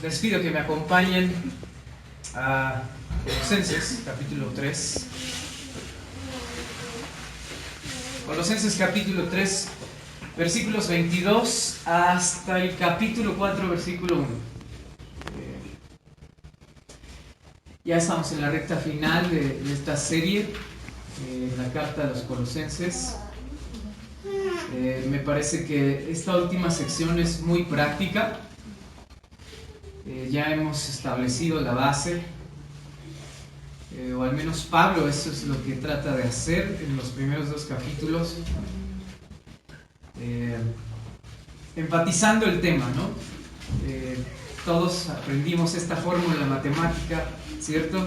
Les pido que me acompañen a Colosenses capítulo 3. Colosenses capítulo 3, versículos 22 hasta el capítulo 4, versículo 1. Ya estamos en la recta final de esta serie, la carta de los Colosenses. Me parece que esta última sección es muy práctica. Ya hemos establecido la base, o al menos Pablo eso es lo que trata de hacer en los primeros dos capítulos, enfatizando el tema, ¿no? Todos aprendimos esta fórmula matemática, ¿cierto?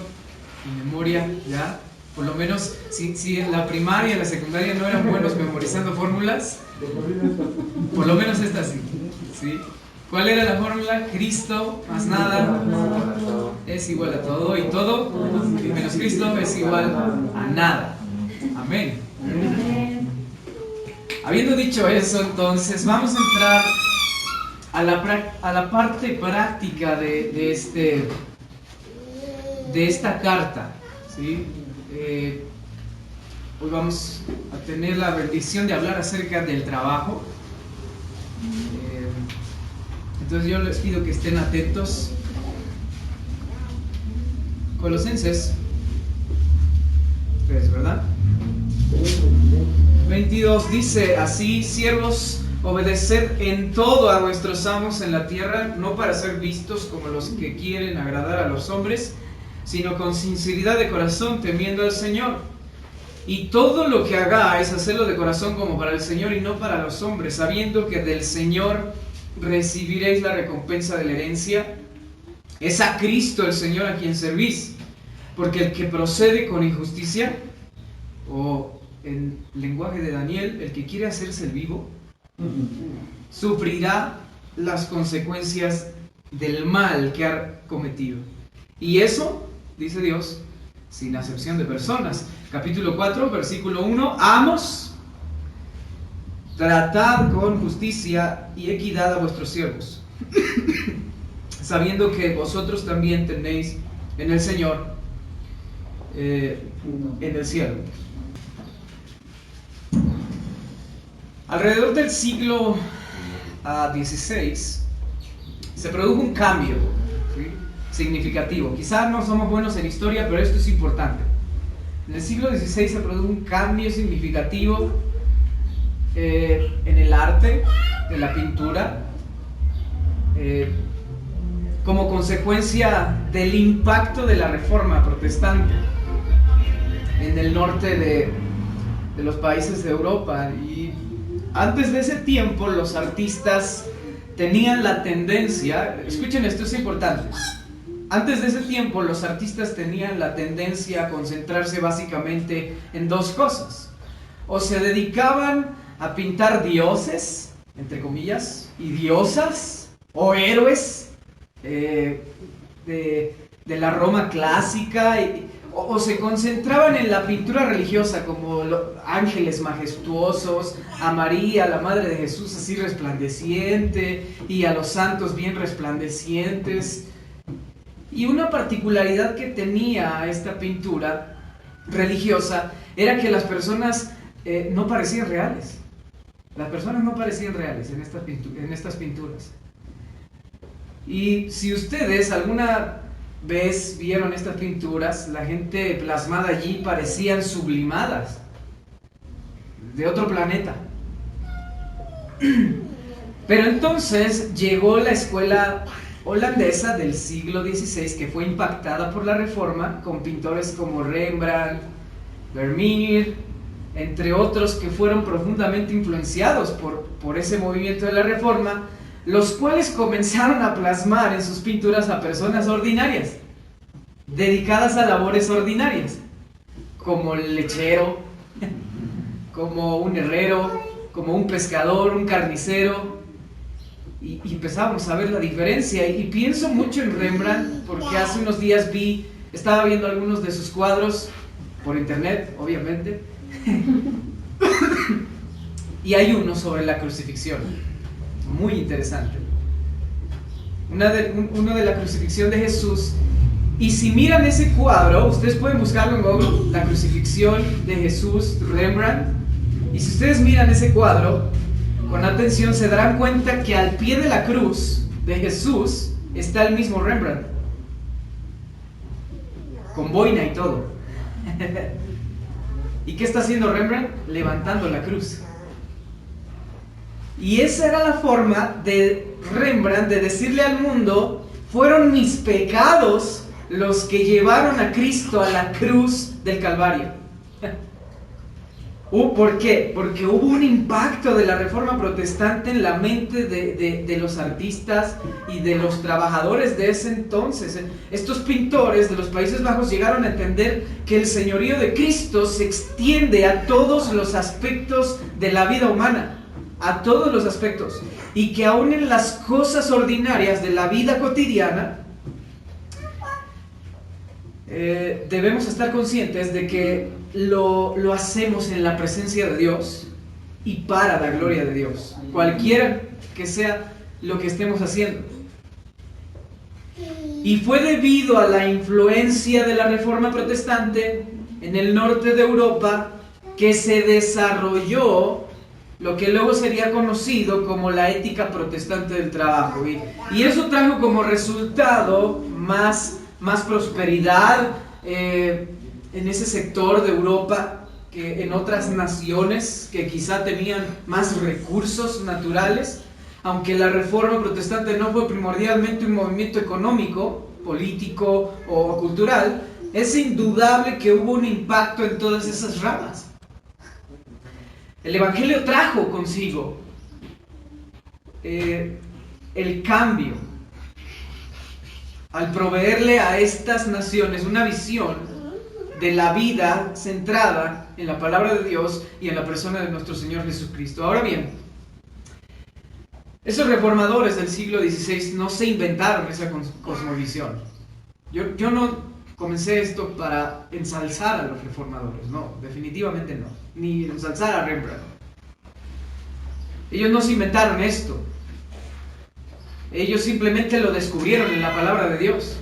En memoria, ¿ya? Por lo menos, si en la primaria y en la secundaria no eran buenos memorizando fórmulas, por lo menos esta sí, ¿sí? ¿Cuál era la fórmula? Cristo más nada es igual a todo, y todo menos Cristo es igual a nada. Amén. Habiendo dicho eso, entonces vamos a entrar a la parte práctica de esta carta, ¿sí? Hoy vamos a tener la bendición de hablar acerca del trabajo. Entonces yo les pido que estén atentos. Colosenses 3, ¿verdad? 22 dice así: siervos, obedeced en todo a vuestros amos en la tierra, no para ser vistos como los que quieren agradar a los hombres, sino con sinceridad de corazón, temiendo al Señor. Y todo lo que hagáis, hacedlo de corazón como para el Señor y no para los hombres, sabiendo que del Señor recibiréis la recompensa de la herencia. Es a Cristo el Señor a quien servís, porque el que procede con injusticia, o en lenguaje de Daniel, el que quiere hacerse el vivo, sufrirá las consecuencias del mal que ha cometido. Y eso, dice Dios, sin acepción de personas. Capítulo 4, versículo 1: amos, tratad con justicia y equidad a vuestros siervos, sabiendo que vosotros también tenéis en el Señor, en el cielo. Alrededor del siglo XVI se produjo un cambio, ¿sí?, significativo. Quizás no somos buenos en historia, pero esto es importante. En el siglo XVI se produjo un cambio significativo en el arte de la pintura, como consecuencia del impacto de la Reforma protestante en el norte de los países de Europa. Y antes de ese tiempo los artistas tenían la tendencia, escuchen esto, es importante, antes de ese tiempo los artistas tenían la tendencia a concentrarse básicamente en dos cosas: o se dedicaban a pintar dioses, entre comillas, y diosas, o héroes de la Roma clásica, o se concentraban en la pintura religiosa, como ángeles majestuosos, a María, la madre de Jesús, así resplandeciente, y a los santos bien resplandecientes. Y una particularidad que tenía esta pintura religiosa era que las personas no parecían reales. Las personas no parecían reales en estas pinturas. Y si ustedes alguna vez vieron estas pinturas, la gente plasmada allí parecían sublimadas, de otro planeta. Pero entonces llegó la escuela holandesa del siglo XVI, que fue impactada por la Reforma, con pintores como Rembrandt, Vermeer, entre otros, que fueron profundamente influenciados por ese movimiento de la Reforma, los cuales comenzaron a plasmar en sus pinturas a personas ordinarias, dedicadas a labores ordinarias, como el lechero, como un herrero, como un pescador, un carnicero. Y empezamos a ver la diferencia. Y pienso mucho en Rembrandt, porque hace unos días estaba viendo algunos de sus cuadros por internet, obviamente. Y hay uno sobre la crucifixión, muy interesante. uno de la crucifixión de Jesús. Y si miran ese cuadro, ustedes pueden buscarlo en Google, la crucifixión de Jesús, Rembrandt. Y si ustedes miran ese cuadro con atención, se darán cuenta que al pie de la cruz de Jesús está el mismo Rembrandt, con boina y todo. ¿Y qué está haciendo Rembrandt? Levantando la cruz. Y esa era la forma de Rembrandt de decirle al mundo: fueron mis pecados los que llevaron a Cristo a la cruz del Calvario. ¿Por qué? Porque hubo un impacto de la Reforma Protestante en la mente de los artistas y de los trabajadores de ese entonces. Estos pintores de los Países Bajos llegaron a entender que el señorío de Cristo se extiende a todos los aspectos de la vida humana, a todos los aspectos, y que aún en las cosas ordinarias de la vida cotidiana debemos estar conscientes de que lo hacemos en la presencia de Dios y para la gloria de Dios, cualquiera que sea lo que estemos haciendo. Y fue debido a la influencia de la Reforma Protestante en el norte de Europa que se desarrolló lo que luego sería conocido como la ética protestante del trabajo. Y eso trajo como resultado más prosperidad en ese sector de Europa que en otras naciones que quizá tenían más recursos naturales. Aunque la Reforma Protestante no fue primordialmente un movimiento económico, político o cultural, es indudable que hubo un impacto en todas esas ramas. El Evangelio trajo consigo el cambio al proveerle a estas naciones una visión de la vida centrada en la palabra de Dios y en la persona de nuestro Señor Jesucristo. Ahora bien, esos reformadores del siglo XVI no se inventaron esa cosmovisión. Yo no comencé esto para ensalzar a los reformadores, no, definitivamente no, ni ensalzar a Rembrandt. Ellos no se inventaron esto. Ellos simplemente lo descubrieron en la palabra de Dios.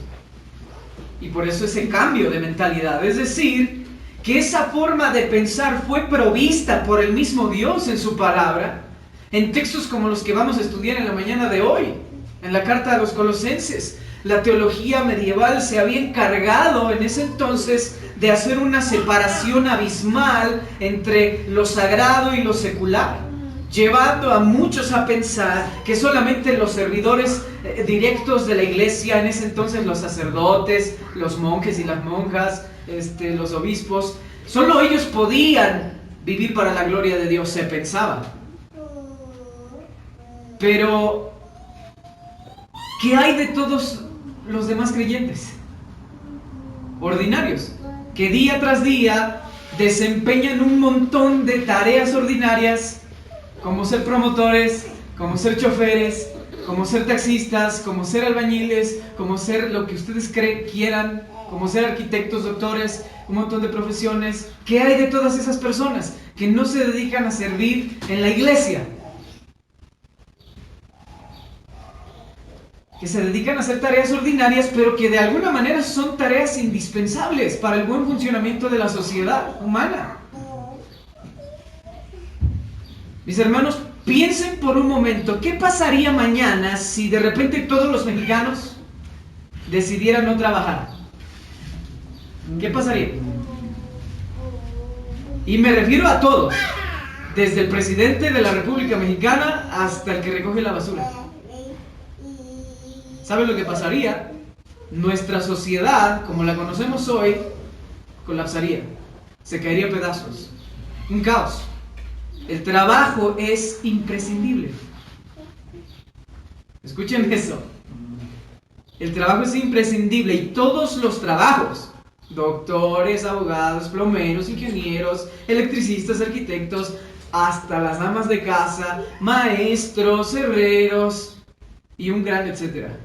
Y por eso ese cambio de mentalidad. Es decir, que esa forma de pensar fue provista por el mismo Dios en su palabra, en textos como los que vamos a estudiar en la mañana de hoy, en la carta a los Colosenses. La teología medieval se había encargado en ese entonces de hacer una separación abismal entre lo sagrado y lo secular, llevando a muchos a pensar que solamente los servidores directos de la iglesia, en ese entonces los sacerdotes, los monjes y las monjas, los obispos, solo ellos podían vivir para la gloria de Dios, se pensaba. Pero, ¿qué hay de todos los demás creyentes ordinarios que día tras día desempeñan un montón de tareas ordinarias, como ser promotores, como ser choferes, como ser taxistas, como ser albañiles, como ser lo que ustedes quieran, como ser arquitectos, doctores, un montón de profesiones? ¿Qué hay de todas esas personas que no se dedican a servir en la iglesia? Que se dedican a hacer tareas ordinarias, pero que de alguna manera son tareas indispensables para el buen funcionamiento de la sociedad humana. Mis hermanos, piensen por un momento, ¿qué pasaría mañana si de repente todos los mexicanos decidieran no trabajar? ¿Qué pasaría? Y me refiero a todos, desde el presidente de la República Mexicana hasta el que recoge la basura. ¿Saben lo que pasaría? Nuestra sociedad, como la conocemos hoy, colapsaría, se caería a pedazos, un caos. El trabajo es imprescindible. Escuchen eso. El trabajo es imprescindible y todos los trabajos, doctores, abogados, plomeros, ingenieros, electricistas, arquitectos, hasta las amas de casa, maestros, herreros y un gran etcétera.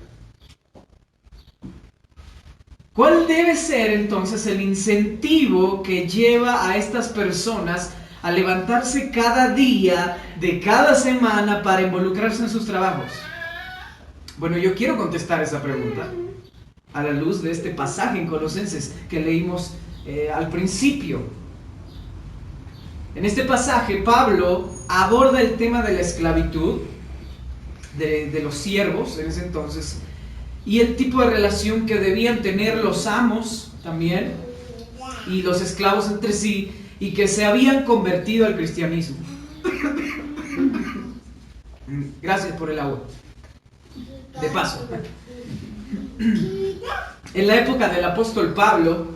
¿Cuál debe ser entonces el incentivo que lleva a estas personas a levantarse cada día de cada semana para involucrarse en sus trabajos? Bueno, yo quiero contestar esa pregunta a la luz de este pasaje en Colosenses que leímos al principio. En este pasaje, Pablo aborda el tema de la esclavitud, de los siervos en ese entonces, y el tipo de relación que debían tener los amos también, y los esclavos entre sí, y que se habían convertido al cristianismo. Gracias por el agua. De paso. En la época del apóstol Pablo,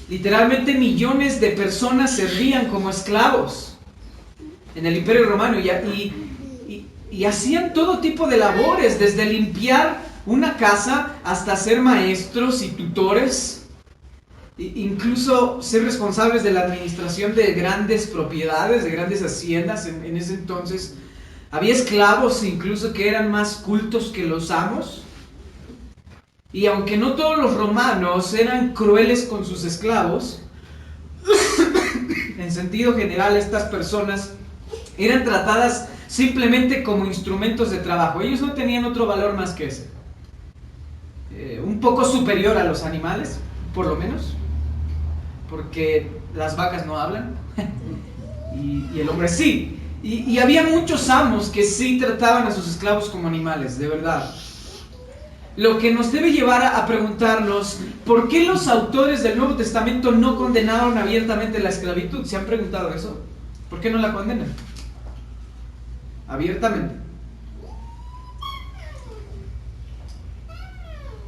literalmente millones de personas servían como esclavos en el Imperio Romano y hacían todo tipo de labores, desde limpiar una casa hasta ser maestros y tutores, incluso ser responsables de la administración de grandes propiedades, de grandes haciendas. En ese entonces había esclavos incluso que eran más cultos que los amos. Y aunque no todos los romanos eran crueles con sus esclavos, en sentido general estas personas eran tratadas simplemente como instrumentos de trabajo. Ellos no tenían otro valor más que ese. Un poco superior a los animales, por lo menos, porque las vacas no hablan y el hombre sí. Y había muchos amos que sí trataban a sus esclavos como animales, de verdad. Lo que nos debe llevar a preguntarnos, ¿por qué los autores del Nuevo Testamento no condenaron abiertamente la esclavitud? ¿Se han preguntado eso? ¿Por qué no la condenan abiertamente?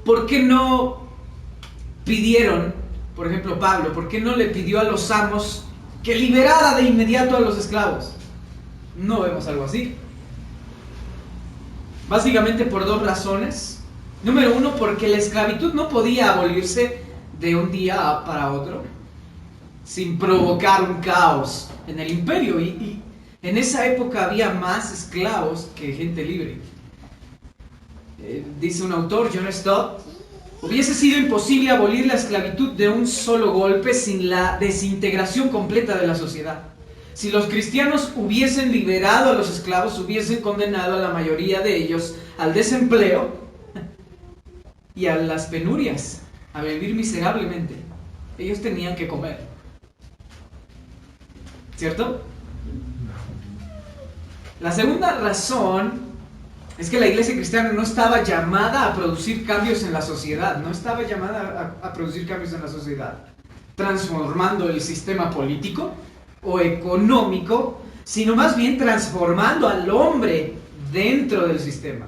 ¿Por qué no pidieron, por ejemplo Pablo, por qué no le pidió a los amos que liberara de inmediato a los esclavos? No vemos algo así. Básicamente por dos razones. Número uno, porque la esclavitud no podía abolirse de un día para otro sin provocar un caos en el imperio. Y en esa época había más esclavos que gente libre. Dice un autor, John Stott, hubiese sido imposible abolir la esclavitud de un solo golpe sin la desintegración completa de la sociedad. Si los cristianos hubiesen liberado a los esclavos, hubiesen condenado a la mayoría de ellos al desempleo y a las penurias, a vivir miserablemente. Ellos tenían que comer, ¿cierto? La segunda razón es que la iglesia cristiana no estaba llamada a producir cambios en la sociedad, no estaba llamada a producir cambios en la sociedad, transformando el sistema político o económico, sino más bien transformando al hombre dentro del sistema.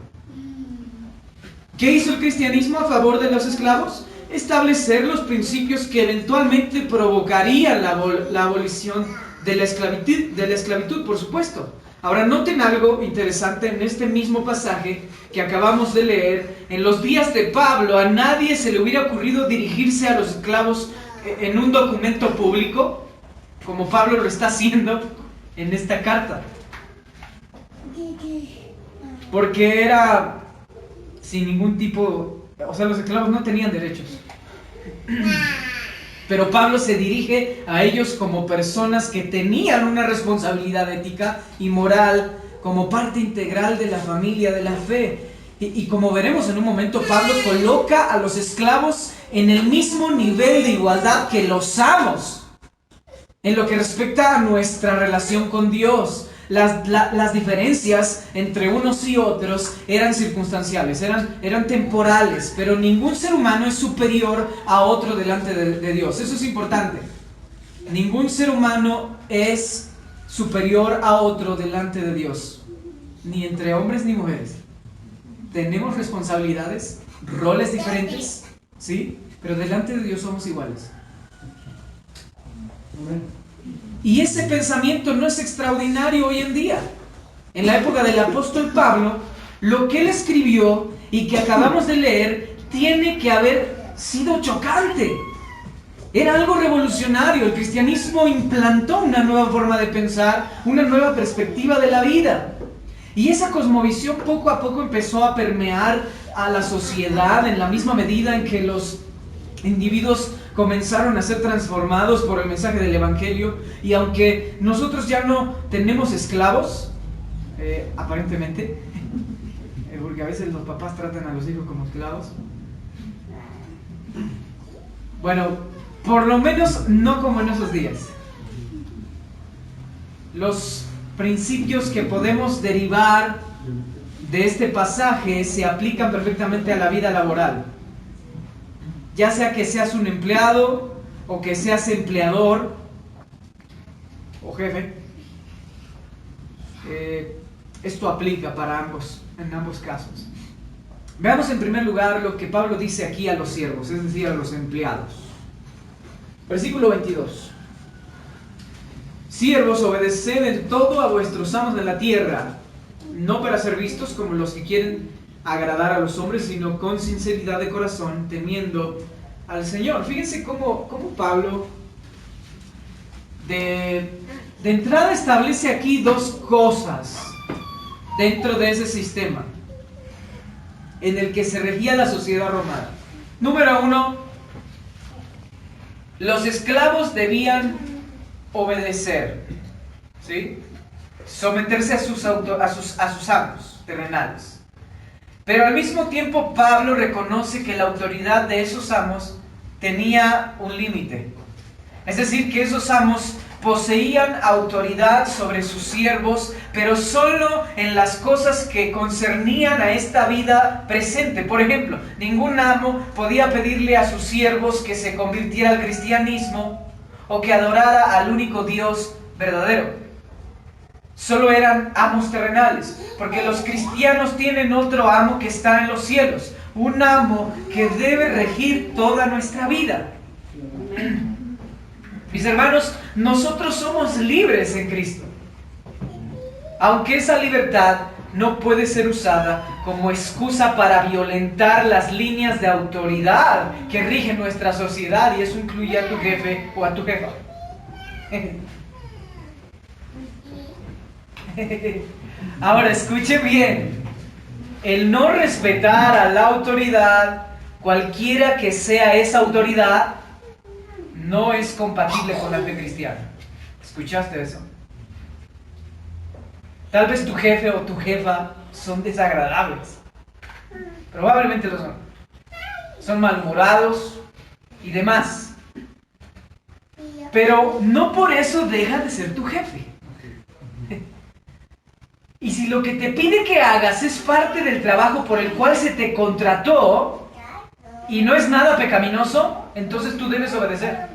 ¿Qué hizo el cristianismo a favor de los esclavos? Establecer los principios que eventualmente provocarían la abolición de la esclavitud, por supuesto. Ahora noten algo interesante en este mismo pasaje que acabamos de leer. En los días de Pablo a nadie se le hubiera ocurrido dirigirse a los esclavos en un documento público, como Pablo lo está haciendo en esta carta. Porque era sin ningún tipo, o sea, los esclavos no tenían derechos. Pero Pablo se dirige a ellos como personas que tenían una responsabilidad ética y moral como parte integral de la familia de la fe. Y como veremos en un momento, Pablo coloca a los esclavos en el mismo nivel de igualdad que los amos en lo que respecta a nuestra relación con Dios. Las diferencias entre unos y otros eran circunstanciales, eran temporales, pero ningún ser humano es superior a otro delante de Dios. Eso es importante. Ningún ser humano es superior a otro delante de Dios, ni entre hombres ni mujeres. Tenemos responsabilidades, roles diferentes, ¿sí? Pero delante de Dios somos iguales. Y ese pensamiento no es extraordinario hoy en día. En la época del apóstol Pablo, lo que él escribió y que acabamos de leer tiene que haber sido chocante. Era algo revolucionario. El cristianismo implantó una nueva forma de pensar, una nueva perspectiva de la vida. Y esa cosmovisión poco a poco empezó a permear a la sociedad en la misma medida en que los individuos comenzaron a ser transformados por el mensaje del Evangelio. Y aunque nosotros ya no tenemos esclavos, aparentemente, Porque a veces los papás tratan a los hijos como esclavos. Bueno, por lo menos no como en esos días. Los principios que podemos derivar de este pasaje se aplican perfectamente a la vida laboral. Ya sea que seas un empleado o que seas empleador o jefe, esto aplica para ambos, en ambos casos. Veamos en primer lugar lo que Pablo dice aquí a los siervos, es decir, a los empleados. Versículo 22. Siervos, obedeced en todo a vuestros amos de la tierra, no para ser vistos como los que quieren agradar a los hombres, sino con sinceridad de corazón, temiendo al Señor. Fíjense cómo Pablo de entrada establece aquí dos cosas dentro de ese sistema en el que se regía la sociedad romana. Número uno, los esclavos debían obedecer, ¿sí? Someterse a sus amos terrenales. Pero al mismo tiempo Pablo reconoce que la autoridad de esos amos tenía un límite. Es decir, que esos amos poseían autoridad sobre sus siervos, pero solo en las cosas que concernían a esta vida presente. Por ejemplo, ningún amo podía pedirle a sus siervos que se convirtiera al cristianismo o que adorara al único Dios verdadero. Solo eran amos terrenales, porque los cristianos tienen otro amo que está en los cielos, un amo que debe regir toda nuestra vida. Mis hermanos, nosotros somos libres en Cristo, aunque esa libertad no puede ser usada como excusa para violentar las líneas de autoridad que rigen nuestra sociedad, y eso incluye a tu jefe o a tu jefa. Ahora, escuche bien, el no respetar a la autoridad, cualquiera que sea esa autoridad, no es compatible con la fe cristiana. ¿Escuchaste eso? Tal vez tu jefe o tu jefa son desagradables. Probablemente lo son. Son malhumorados y demás. Pero no por eso deja de ser tu jefe. Y si lo que te pide que hagas es parte del trabajo por el cual se te contrató y no es nada pecaminoso, entonces tú debes obedecer.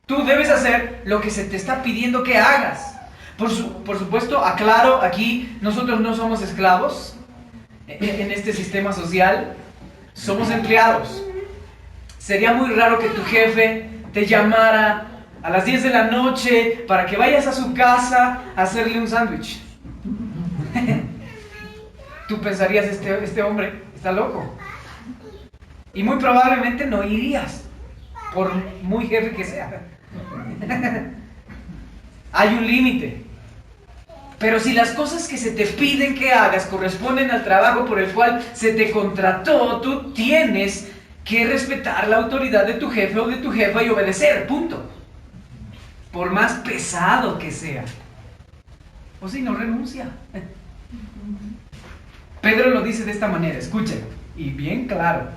Tú debes hacer lo que se te está pidiendo que hagas. Por supuesto, aclaro, aquí nosotros no somos esclavos en este sistema social, somos empleados. Sería muy raro que tu jefe te llamara a las 10 de la noche para que vayas a su casa a hacerle un sándwich. Tú pensarías, este hombre está loco. Y muy probablemente no irías, por muy jefe que sea. Hay un límite. Pero si las cosas que se te piden que hagas corresponden al trabajo por el cual se te contrató, tú tienes que respetar la autoridad de tu jefe o de tu jefa y obedecer, punto. Por más pesado que sea. O si no, renuncia. Pedro lo dice de esta manera, escuchen, y bien claro.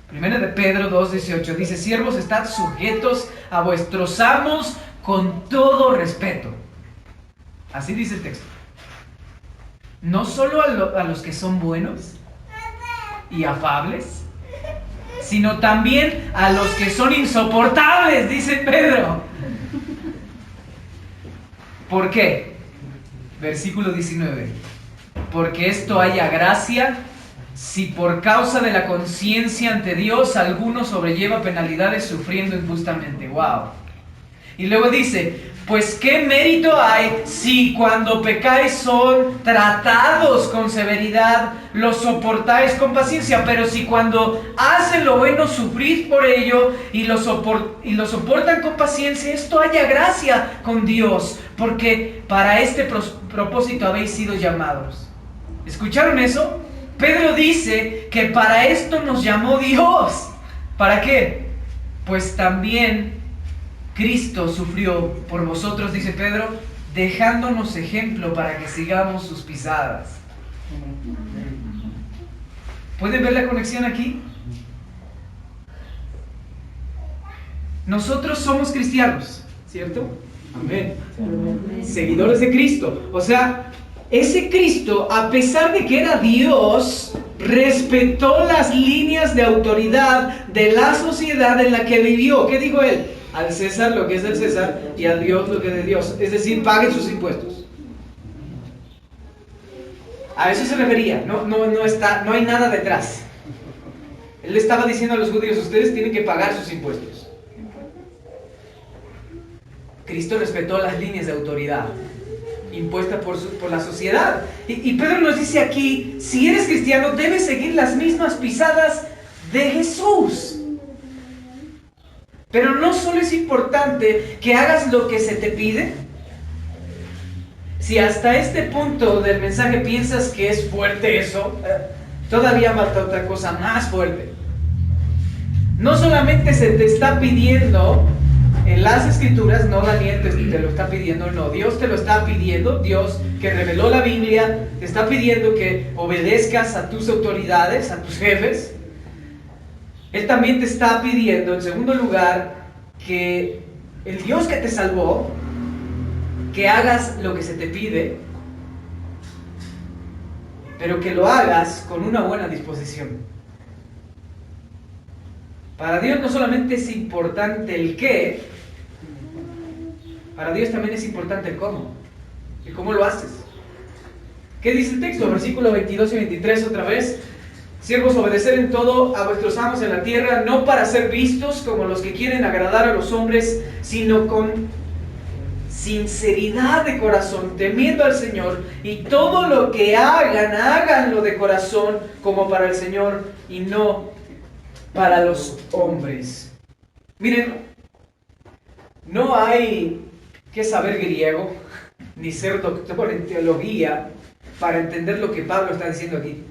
Primero de Pedro 2:18 dice: siervos, estad sujetos a vuestros amos con todo respeto. Así dice el texto. No solo a los que son buenos y afables, sino también a los que son insoportables, dice Pedro. ¿Por qué? Versículo 19. Porque esto haya gracia, si por causa de la conciencia ante Dios alguno sobrelleva penalidades sufriendo injustamente. ¡Wow! Y luego dice: pues qué mérito hay si cuando pecáis son tratados con severidad, los soportáis con paciencia. Pero si cuando hacen lo bueno sufrís por ello y lo soportan con paciencia, esto haya gracia con Dios, porque para este propósito habéis sido llamados. ¿Escucharon eso? Pedro dice que para esto nos llamó Dios. ¿Para qué? Pues también Cristo sufrió por vosotros, dice Pedro, dejándonos ejemplo para que sigamos sus pisadas. ¿Pueden ver la conexión aquí? Nosotros somos cristianos, ¿cierto? Amén. Seguidores de Cristo. O sea, ese Cristo, a pesar de que era Dios, respetó las líneas de autoridad de la sociedad en la que vivió. ¿Qué dijo él? Al César lo que es del César y a Dios lo que es de Dios. Es decir, paguen sus impuestos. A eso se refería. No hay nada detrás. Él le estaba diciendo a los judíos, ustedes tienen que pagar sus impuestos. Cristo respetó las líneas de autoridad impuestas por la sociedad. Y Pedro nos dice aquí, si eres cristiano, debes seguir las mismas pisadas de Jesús. Pero no solo es importante que hagas lo que se te pide. Si hasta este punto del mensaje piensas que es fuerte eso, todavía falta otra cosa más fuerte. No solamente se te está pidiendo en las Escrituras, no Daniel te lo está pidiendo, no, Dios te lo está pidiendo, Dios que reveló la Biblia, te está pidiendo que obedezcas a tus autoridades, a tus jefes. Él también te está pidiendo, en segundo lugar, que el Dios que te salvó, que hagas lo que se te pide, pero que lo hagas con una buena disposición. Para Dios no solamente es importante el qué, para Dios también es importante el cómo. ¿Y cómo lo haces? ¿Qué dice el texto? Versículo 22 y 23 otra vez. Siervos, obedecer en todo a vuestros amos en la tierra, no para ser vistos como los que quieren agradar a los hombres, sino con sinceridad de corazón, temiendo al Señor, y todo lo que hagan, háganlo de corazón como para el Señor y no para los hombres. Miren, no hay que saber griego ni ser doctor en teología para entender lo que Pablo está diciendo aquí.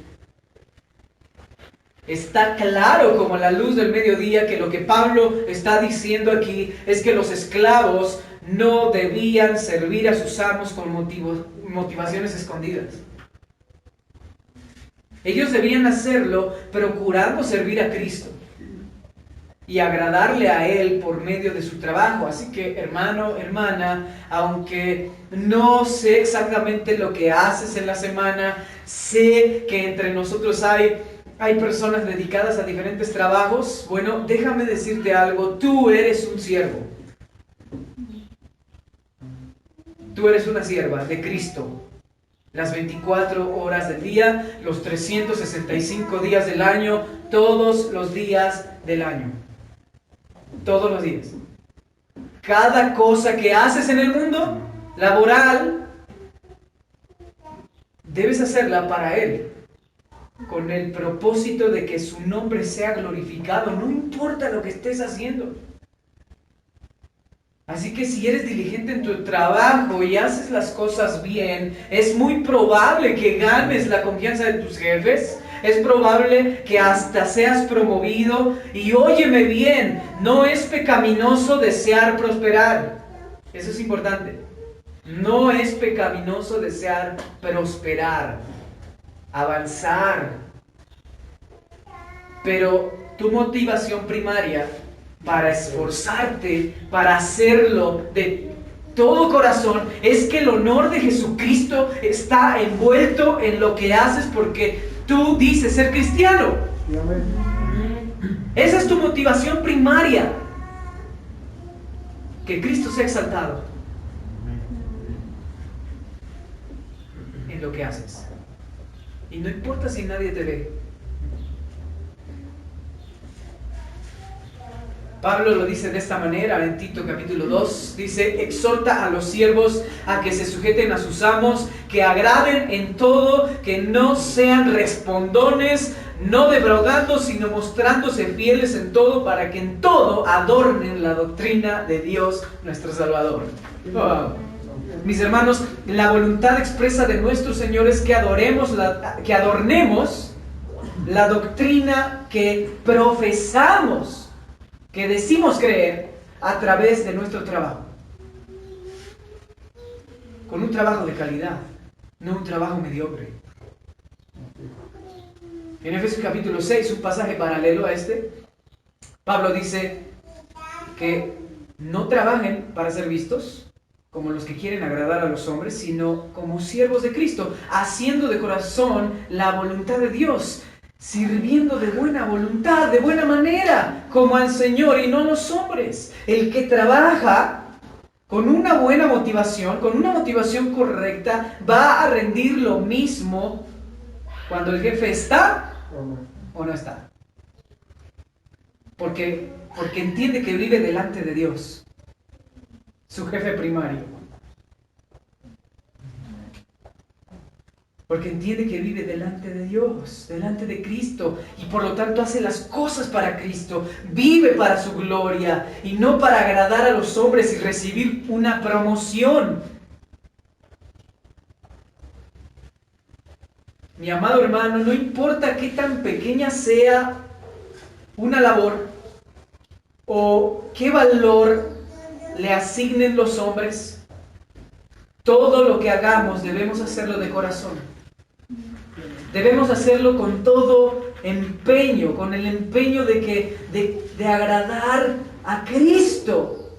Está claro como la luz del mediodía que lo que Pablo está diciendo aquí es que los esclavos no debían servir a sus amos con motivaciones escondidas. Ellos debían hacerlo procurando servir a Cristo y agradarle a Él por medio de su trabajo. Así que, hermano, hermana, aunque no sé exactamente lo que haces en la semana, sé que entre nosotros hay personas dedicadas a diferentes trabajos. Bueno, déjame decirte algo, tú eres un siervo. Tú eres una sierva de Cristo. Las 24 horas del día, los 365 días del año, todos los días del año. Todos los días. Cada cosa que haces en el mundo laboral, debes hacerla para Él, con el propósito de que su nombre sea glorificado, no importa lo que estés haciendo. Así que si eres diligente en tu trabajo y haces las cosas bien, es muy probable que ganes la confianza de tus jefes, es probable que hasta seas promovido. Y óyeme bien, no es pecaminoso desear prosperar. Eso es importante. No es pecaminoso desear prosperar, avanzar. Pero tu motivación primaria para esforzarte, para hacerlo de todo corazón, es que el honor de Jesucristo está envuelto en lo que haces porque tú dices ser cristiano. Esa es tu motivación primaria. Que Cristo sea exaltado en lo que haces. Y no importa si nadie te ve. Pablo lo dice de esta manera en Tito capítulo 2, dice, exhorta a los siervos a que se sujeten a sus amos, que agraden en todo, que no sean respondones, no defraudando, sino mostrándose fieles en todo, para que en todo adornen la doctrina de Dios nuestro Salvador. Wow. Mis hermanos, la voluntad expresa de nuestro Señor es que adornemos la doctrina que profesamos, que decimos creer a través de nuestro trabajo. Con un trabajo de calidad, no un trabajo mediocre. En Efesios capítulo 6, un pasaje paralelo a este, Pablo dice que no trabajen para ser vistos como los que quieren agradar a los hombres, sino como siervos de Cristo, haciendo de corazón la voluntad de Dios, sirviendo de buena voluntad, de buena manera, como al Señor y no a los hombres. El que trabaja con una buena motivación, con una motivación correcta, va a rendir lo mismo cuando el jefe está o no está. Porque entiende que vive delante de Dios, su jefe primario. Porque entiende que vive delante de Dios, delante de Cristo, y por lo tanto hace las cosas para Cristo, vive para su gloria y no para agradar a los hombres y recibir una promoción. Mi amado hermano, no importa qué tan pequeña sea una labor o qué valor le asignen los hombres, todo lo que hagamos debemos hacerlo de corazón. Debemos hacerlo con todo empeño, con el empeño de agradar a Cristo.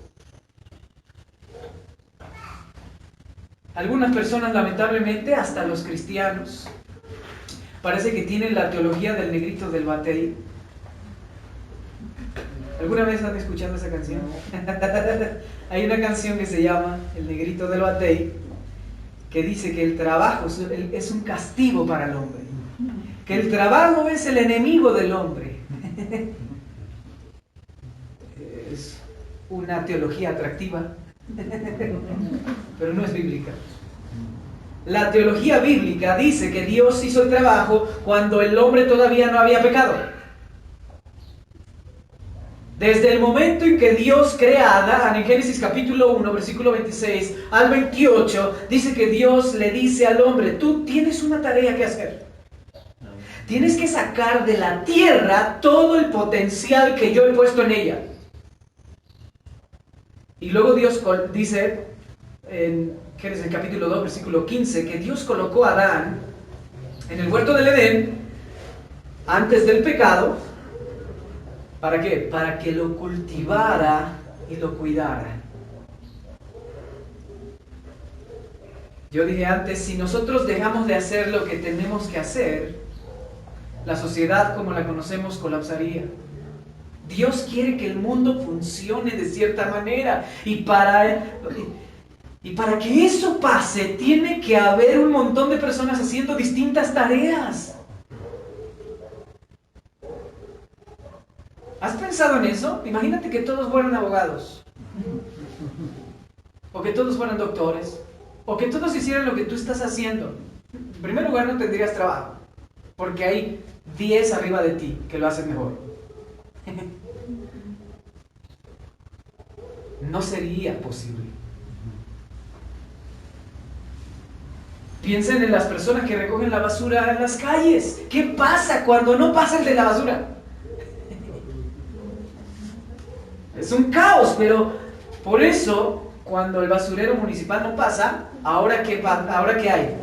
Algunas personas, lamentablemente, hasta los cristianos, parece que tienen la teología del negrito del batey. ¿Alguna vez han escuchado esa canción? Hay una canción que se llama El negrito del batey, que dice que el trabajo es un castigo para el hombre, que el trabajo es el enemigo del hombre. Es una teología atractiva, pero no es bíblica. La teología bíblica dice que Dios hizo el trabajo cuando el hombre todavía no había pecado. Desde el momento en que Dios crea a Adán, en Génesis capítulo 1, versículo 26 al 28, dice que Dios le dice al hombre: tú tienes una tarea que hacer. Tienes que sacar de la tierra todo el potencial que yo he puesto en ella. Y luego Dios dice en Génesis capítulo 2, versículo 15, que Dios colocó a Adán en el huerto del Edén antes del pecado. ¿Para qué? Para que lo cultivara y lo cuidara. Yo dije antes, si nosotros dejamos de hacer lo que tenemos que hacer, la sociedad como la conocemos colapsaría. Dios quiere que el mundo funcione de cierta manera, y para que eso pase, tiene que haber un montón de personas haciendo distintas tareas. ¿Has pensado en eso? Imagínate que todos fueran abogados, o que todos fueran doctores, o que todos hicieran lo que tú estás haciendo. En primer lugar, no tendrías trabajo, porque hay 10 arriba de ti que lo hacen mejor. No sería posible. Piensen en las personas que recogen la basura en las calles. ¿Qué pasa cuando no pasa el de la basura? Es un caos, pero por eso, cuando el basurero municipal no pasa, ¿ahora qué hay?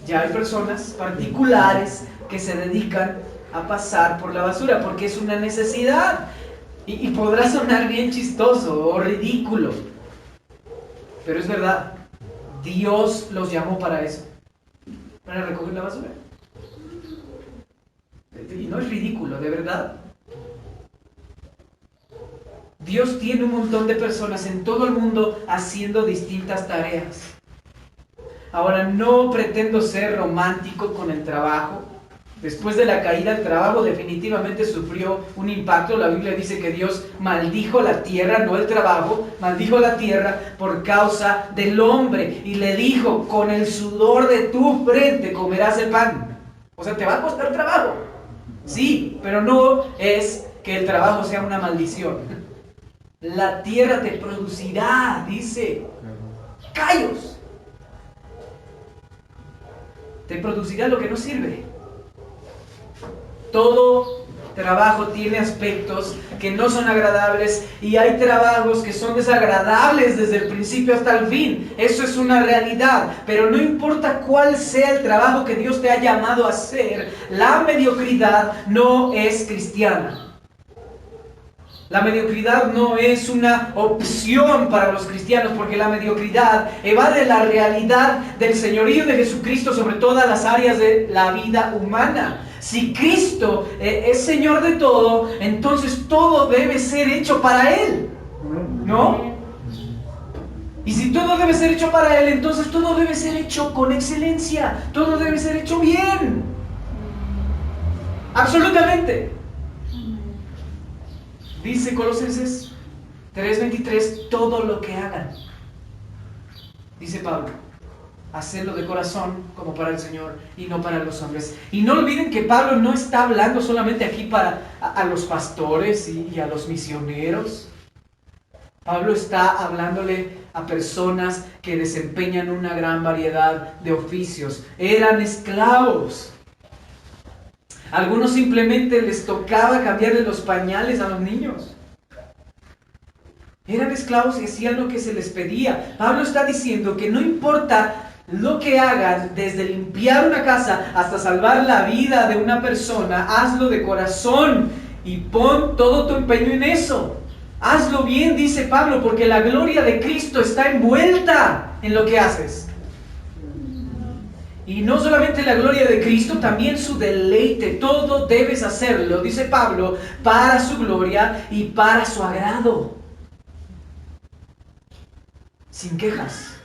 Ya hay personas particulares que se dedican a pasar por la basura, porque es una necesidad. Y podrá sonar bien chistoso o ridículo, pero es verdad. Dios los llamó para eso, para recoger la basura. Y no es ridículo, de verdad. Dios tiene un montón de personas en todo el mundo haciendo distintas tareas. Ahora, no pretendo ser romántico con el trabajo. Después de la caída, el trabajo definitivamente sufrió un impacto. La Biblia dice que Dios maldijo la tierra, no el trabajo, maldijo la tierra por causa del hombre. Y le dijo: con el sudor de tu frente comerás el pan. O sea, te va a costar trabajo. Sí, pero no es que el trabajo sea una maldición. La tierra te producirá, dice, callos. Te producirá lo que no sirve. Todo trabajo tiene aspectos que no son agradables y hay trabajos que son desagradables desde el principio hasta el fin. Eso es una realidad, pero no importa cuál sea el trabajo que Dios te ha llamado a hacer, la mediocridad no es cristiana. La mediocridad no es una opción para los cristianos, porque la mediocridad evade la realidad del señorío de Jesucristo sobre todas las áreas de la vida humana. Si Cristo es Señor de todo, entonces todo debe ser hecho para Él, ¿no? Y si todo debe ser hecho para Él, entonces todo debe ser hecho con excelencia, todo debe ser hecho bien. Absolutamente. Dice Colosenses 3:23, todo lo que hagan, dice Pablo, hacerlo de corazón como para el Señor y no para los hombres. Y no olviden que Pablo no está hablando solamente aquí para a los pastores y a los misioneros. Pablo está hablándole a personas que desempeñan una gran variedad de oficios. Eran esclavos. Algunos simplemente les tocaba cambiarle los pañales a los niños. Eran esclavos y hacían lo que se les pedía. Pablo está diciendo que no importa lo que hagan, desde limpiar una casa hasta salvar la vida de una persona, hazlo de corazón y pon todo tu empeño en eso. Hazlo bien, dice Pablo, porque la gloria de Cristo está envuelta en lo que haces. Y no solamente la gloria de Cristo, también su deleite. Todo debes hacerlo, dice Pablo, para su gloria y para su agrado. Sin quejas,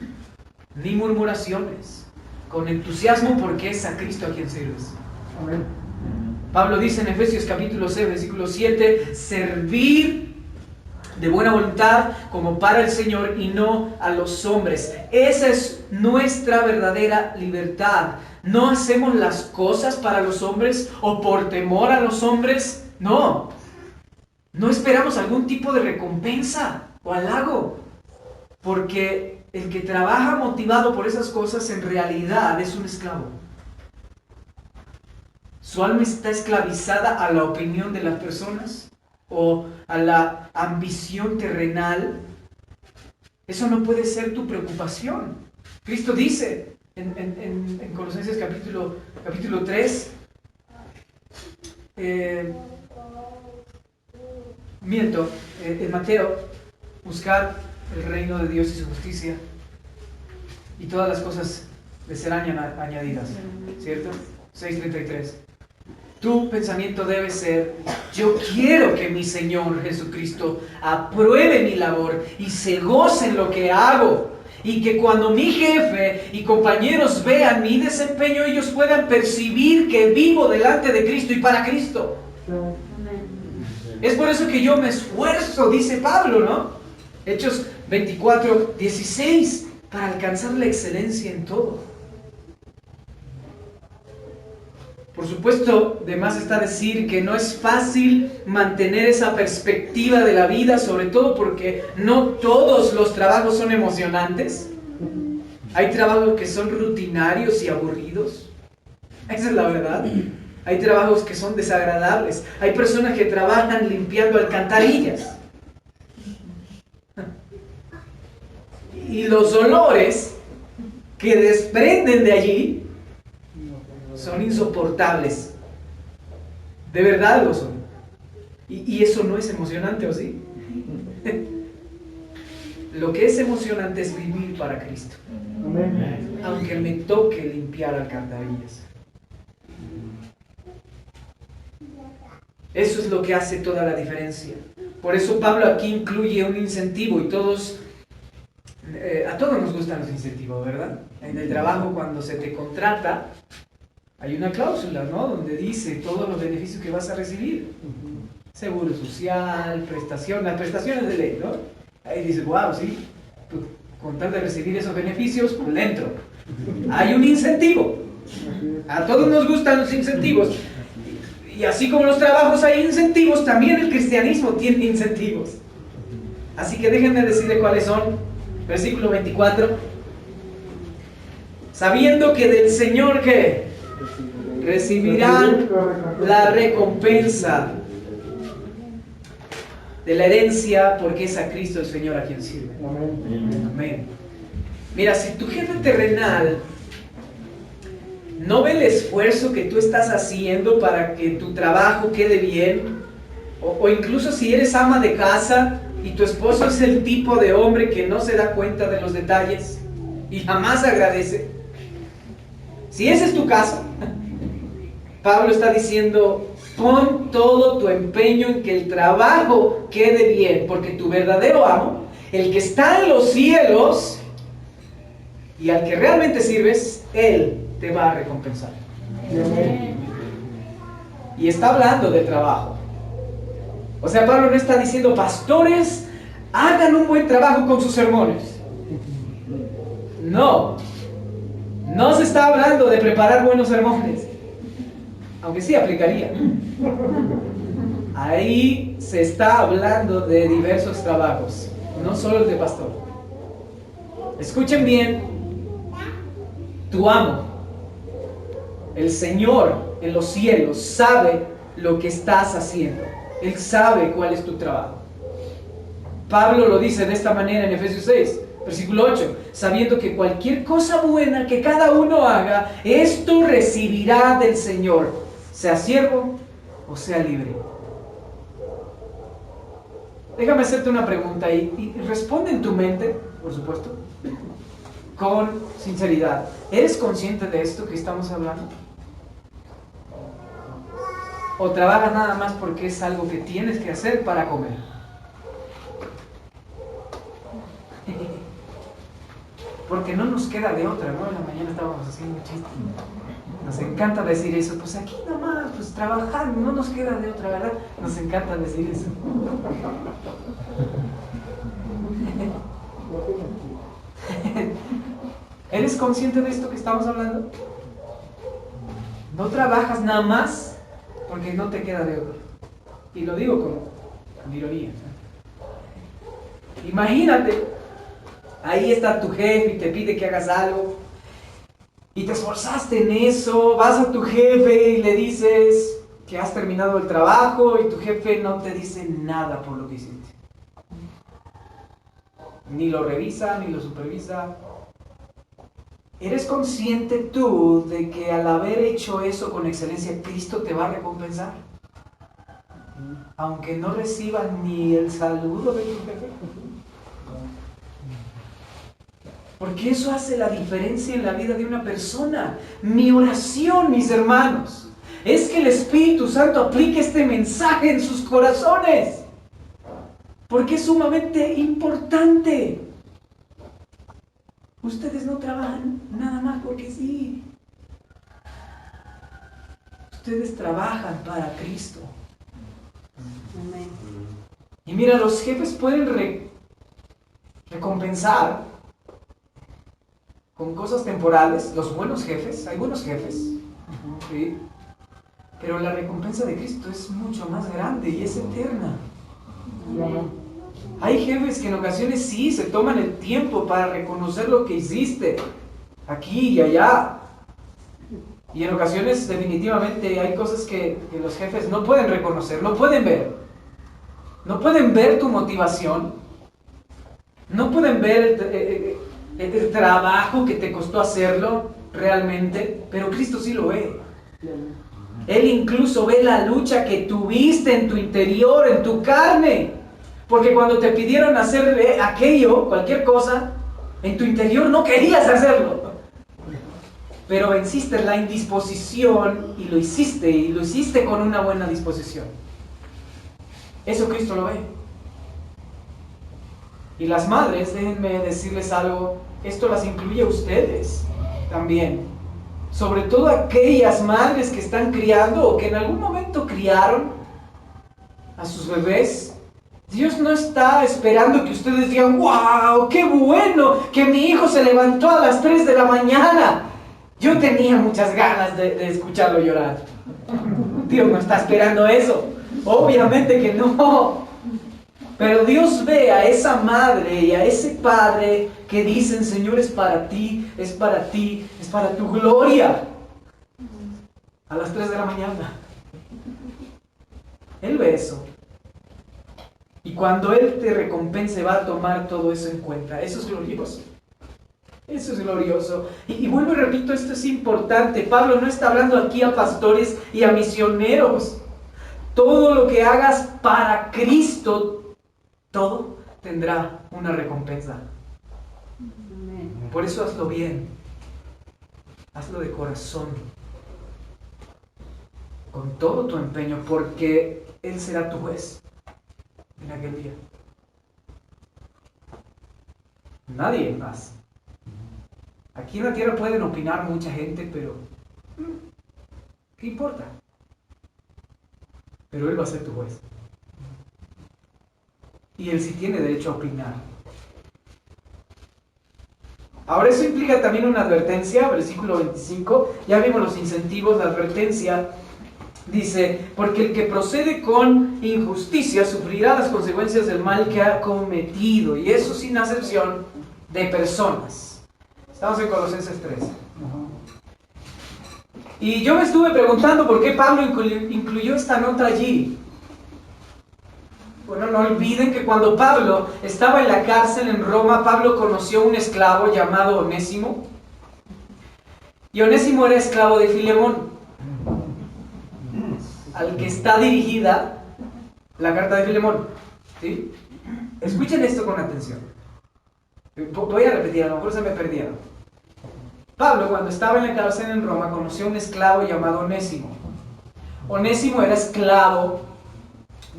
ni murmuraciones, con entusiasmo porque es a Cristo a quien sirves. Amén. Pablo dice en Efesios capítulo 6, versículo 7, servir de buena voluntad como para el Señor y no a los hombres. Esa es nuestra verdadera libertad. No hacemos las cosas para los hombres o por temor a los hombres. No. No esperamos algún tipo de recompensa o halago. Porque el que trabaja motivado por esas cosas en realidad es un esclavo. Su alma está esclavizada a la opinión de las personas o a la ambición terrenal. Eso no puede ser tu preocupación. Cristo dice en Colosenses capítulo 3, en Mateo, buscad el reino de Dios y su justicia y todas las cosas les serán añadidas, ¿cierto? 6:33. Tu pensamiento debe ser: yo quiero que mi Señor Jesucristo apruebe mi labor y se goce en lo que hago, y que cuando mi jefe y compañeros vean mi desempeño, ellos puedan percibir que vivo delante de Cristo y para Cristo. Es por eso que yo me esfuerzo, dice Pablo, ¿no? Hechos 24:16, para alcanzar la excelencia en todo. Por supuesto, de más está decir que no es fácil mantener esa perspectiva de la vida, sobre todo porque no todos los trabajos son emocionantes. Hay trabajos que son rutinarios y aburridos. Esa es la verdad. Hay trabajos que son desagradables. Hay personas que trabajan limpiando alcantarillas. Y los olores que desprenden de allí son insoportables. De verdad lo son. Y eso no es emocionante, ¿o sí? Lo que es emocionante es vivir para Cristo. Amén. Aunque me toque limpiar alcantarillas. Eso es lo que hace toda la diferencia. Por eso Pablo aquí incluye un incentivo, y a todos nos gustan los incentivos, ¿verdad? En el trabajo, cuando se te contrata, hay una cláusula, ¿no? Donde dice todos los beneficios que vas a recibir. Seguro social, prestación, las prestaciones de ley, ¿no? Ahí dice, wow, sí, pues, con tal de recibir esos beneficios, pues le entro. Hay un incentivo. A todos nos gustan los incentivos. Y así como los trabajos hay incentivos, también el cristianismo tiene incentivos. Así que déjenme decirle cuáles son. Versículo 24. Sabiendo que del Señor, ¿qué? recibirán la recompensa de la herencia, porque es a Cristo el Señor a quien sirve. Amén. Mira, si tu jefe terrenal no ve el esfuerzo que tú estás haciendo para que tu trabajo quede bien, o incluso si eres ama de casa y tu esposo es el tipo de hombre que no se da cuenta de los detalles y jamás agradece, si ese es tu caso, Pablo está diciendo: pon todo tu empeño en que el trabajo quede bien, porque tu verdadero amo, el que está en los cielos y al que realmente sirves, Él te va a recompensar. Y está hablando de trabajo. O sea, Pablo no está diciendo: pastores, hagan un buen trabajo con sus sermones. No se está hablando de preparar buenos sermones, aunque sí aplicaría. Ahí se está hablando de diversos trabajos, no solo el de pastor. Escuchen bien, tu amo, el Señor en los cielos, sabe lo que estás haciendo. Él sabe cuál es tu trabajo. Pablo lo dice de esta manera en Efesios 6, versículo 8: sabiendo que cualquier cosa buena que cada uno haga, esto recibirá del Señor, sea siervo o sea libre. Déjame hacerte una pregunta y responde en tu mente, por supuesto, con sinceridad. ¿Eres consciente de esto que estamos hablando? ¿O trabajas nada más porque es algo que tienes que hacer para comer? Porque no nos queda de otra, ¿no? En la mañana estábamos haciendo un chiste. Nos encanta decir eso. Pues aquí nomás, pues trabajar, no nos queda de otra, ¿verdad? Nos encanta decir eso. ¿Eres consciente de esto que estamos hablando? No trabajas nada más porque no te queda de otra. Y lo digo con ironía. Imagínate, ahí está tu jefe y te pide que hagas algo y te esforzaste en eso, vas a tu jefe y le dices que has terminado el trabajo y tu jefe no te dice nada por lo que hiciste. Ni lo revisa, ni lo supervisa. ¿Eres consciente tú de que al haber hecho eso con excelencia, Cristo te va a recompensar? Aunque no recibas ni el saludo de tu jefe. Porque eso hace la diferencia en la vida de una persona. Mi oración, mis hermanos, es que el Espíritu Santo aplique este mensaje en sus corazones. Porque es sumamente importante. Ustedes no trabajan nada más porque sí. Ustedes trabajan para Cristo. Amén. Y mira, los jefes pueden recompensar con cosas temporales. Los buenos jefes, hay buenos jefes, ¿sí? Pero la recompensa de Cristo es mucho más grande y es eterna. Hay jefes que en ocasiones sí se toman el tiempo para reconocer lo que hiciste aquí y allá. Y en ocasiones definitivamente hay cosas que los jefes no pueden reconocer, no pueden ver. No pueden ver tu motivación. No pueden ver el trabajo que te costó hacerlo realmente, pero Cristo sí lo ve. Él incluso ve la lucha que tuviste en tu interior, en tu carne. Porque cuando te pidieron hacer aquello, cualquier cosa, en tu interior no querías hacerlo. Pero venciste la indisposición y lo hiciste con una buena disposición. Eso Cristo lo ve. Y las madres, déjenme decirles algo, esto las incluye a ustedes también. Sobre todo aquellas madres que están criando o que en algún momento criaron a sus bebés. Dios no está esperando que ustedes digan: ¡wow! ¡Qué bueno que mi hijo se levantó a las 3 de la mañana! Yo tenía muchas ganas de escucharlo llorar. Dios no está esperando eso. Obviamente que no. Pero Dios ve a esa madre y a ese padre que dicen: Señor, es para ti, es para ti, es para tu gloria. a las 3 de la mañana. Él ve eso. Y cuando Él te recompense, va a tomar todo eso en cuenta. Eso es glorioso. Eso es glorioso. Y vuelvo y repito, esto es importante. Pablo no está hablando aquí a pastores y a misioneros. Todo lo que hagas para Cristo, todo tendrá una recompensa. Por eso hazlo bien. Hazlo de corazón. Con todo tu empeño, porque Él será tu juez en aquel día. Nadie más. Aquí en la tierra pueden opinar mucha gente, pero ¿qué importa? Pero Él va a ser tu juez. Y Él sí tiene derecho a opinar. Ahora eso implica también una advertencia, versículo 25. Ya vimos los incentivos, la advertencia. Dice, porque el que procede con injusticia sufrirá las consecuencias del mal que ha cometido. Y eso sin acepción de personas. Estamos en Colosenses 3. Y yo me estuve preguntando por qué Pablo incluyó esta nota allí. Bueno, no olviden que cuando Pablo estaba en la cárcel en Roma, Pablo conoció a un esclavo llamado Onésimo. Y Onésimo era esclavo de Filemón, al que está dirigida la carta de Filemón. ¿Sí? Escuchen esto con atención. Voy a repetir, a lo mejor se me perdieron. Pablo, cuando estaba en la cárcel en Roma, conoció a un esclavo llamado Onésimo. Onésimo era esclavo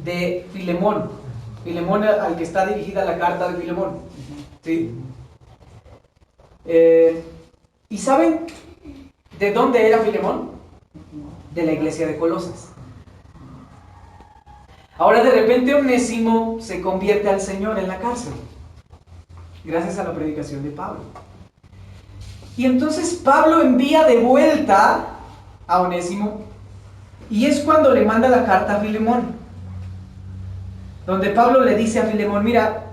de Filemón. Filemón al que está dirigida la carta de Filemón. ¿Sí? ¿Y saben de dónde era Filemón? De la iglesia de Colosas. Ahora de repente Onésimo se convierte al Señor en la cárcel, gracias a la predicación de Pablo. Y entonces Pablo envía de vuelta a Onésimo, y es cuando le manda la carta a Filemón, donde Pablo le dice a Filemón, mira,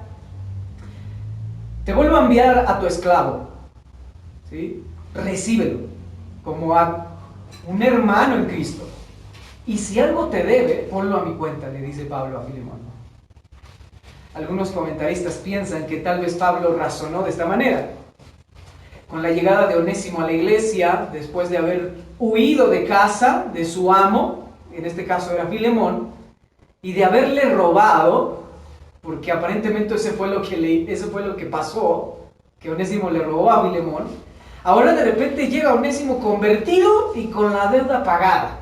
te vuelvo a enviar a tu esclavo, ¿sí? Recíbelo como a un hermano en Cristo. Y si algo te debe, ponlo a mi cuenta, le dice Pablo a Filemón. Algunos comentaristas piensan que tal vez Pablo razonó de esta manera. Con la llegada de Onésimo a la iglesia, después de haber huido de casa de su amo, en este caso era Filemón, y de haberle robado, porque aparentemente eso fue lo que pasó, que Onésimo le robó a Filemón. Ahora de repente llega Onésimo convertido y con la deuda pagada.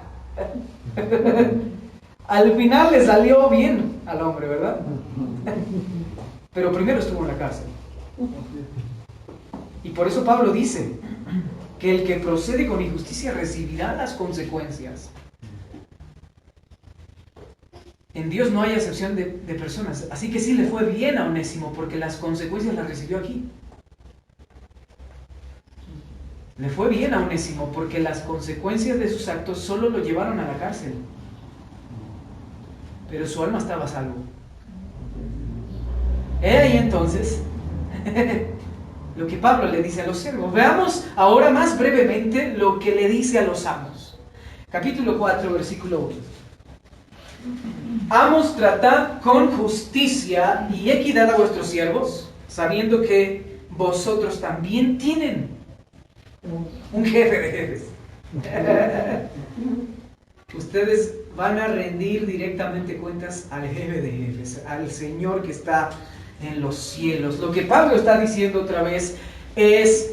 Al final le salió bien al hombre, ¿verdad? Pero primero estuvo en la cárcel. Y por eso Pablo dice que el que procede con injusticia recibirá las consecuencias. En Dios no hay acepción de personas. Así que sí le fue bien a Onésimo, porque las consecuencias las recibió aquí. Le fue bien a Onésimo, porque las consecuencias de sus actos solo lo llevaron a la cárcel. Pero su alma estaba a salvo. He ahí entonces lo que Pablo le dice a los siervos. Veamos ahora más brevemente lo que le dice a los amos. Capítulo 4, versículo 1. Amos, tratad con justicia y equidad a vuestros siervos, sabiendo que vosotros también tienen un jefe de jefes. Ustedes van a rendir directamente cuentas al jefe de jefes, al Señor que está en los cielos. Lo que Pablo está diciendo otra vez es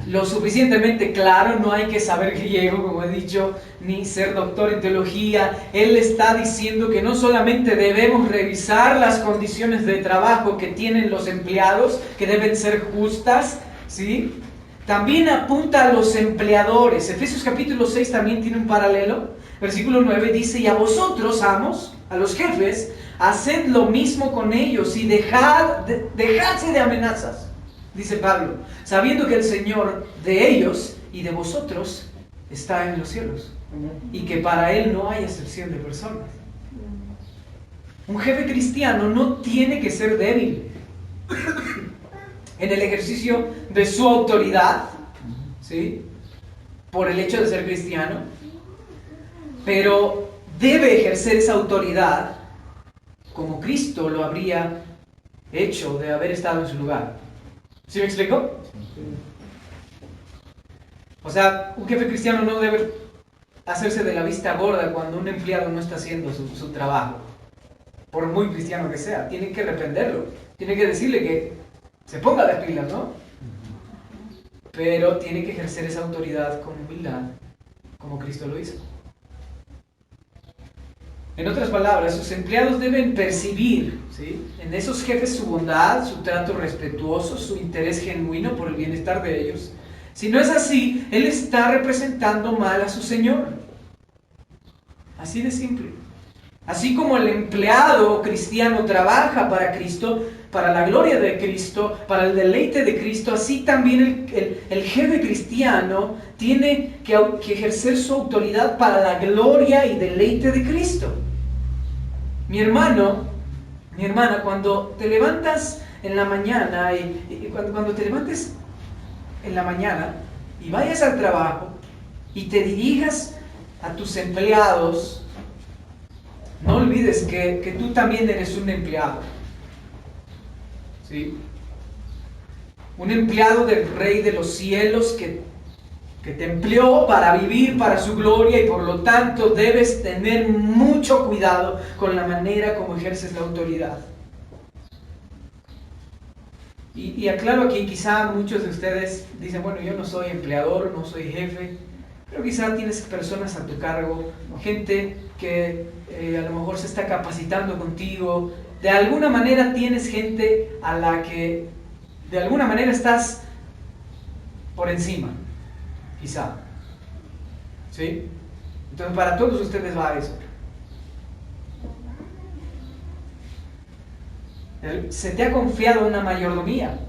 lo suficientemente claro. No hay que saber griego, como he dicho, ni ser doctor en teología. Él está diciendo que no solamente debemos revisar las condiciones de trabajo que tienen los empleados, que deben ser justas, ¿sí? También apunta a los empleadores. Efesios capítulo 6 también tiene un paralelo. Versículo 9 dice, y a vosotros, amos, a los jefes, haced lo mismo con ellos y dejadse de amenazas, dice Pablo, sabiendo que el Señor de ellos y de vosotros está en los cielos y que para Él no hay excepción de personas. Un jefe cristiano no tiene que ser débil en el ejercicio de su autoridad, ¿sí? Por el hecho de ser cristiano. pero debe ejercer esa autoridad como Cristo lo habría hecho de haber estado en su lugar. ¿Sí me explico? O sea, un jefe cristiano no debe hacerse de la vista gorda cuando un empleado no está haciendo su trabajo. Por muy cristiano que sea, tiene que reprenderlo. Tiene que decirle que se ponga las pilas, ¿no? Pero tiene que ejercer esa autoridad con humildad, como Cristo lo hizo. En otras palabras, sus empleados deben percibir, ¿sí?, en esos jefes su bondad, su trato respetuoso, su interés genuino por el bienestar de ellos. Si no es así, él está representando mal a su Señor. Así de simple. Así como el empleado cristiano trabaja para Cristo, para la gloria de Cristo, para el deleite de Cristo, así también el jefe cristiano tiene que ejercer su autoridad para la gloria y deleite de Cristo. Mi hermano, mi hermana, cuando te levantas en la mañana y cuando te levantes en la mañana y vayas al trabajo y te dirijas a tus empleados, no olvides que tú también eres un empleado. ¿Sí? Un empleado del Rey de los cielos que te empleó para vivir para su gloria, y por lo tanto debes tener mucho cuidado con la manera como ejerces la autoridad. Y aclaro aquí, quizá muchos de ustedes dicen, bueno, yo no soy empleador, no soy jefe, pero quizá tienes personas a tu cargo, gente que a lo mejor se está capacitando contigo. De alguna manera tienes gente a la que de alguna manera estás por encima, quizá. ¿Sí? Entonces para todos ustedes va eso. Se te ha confiado una mayordomía.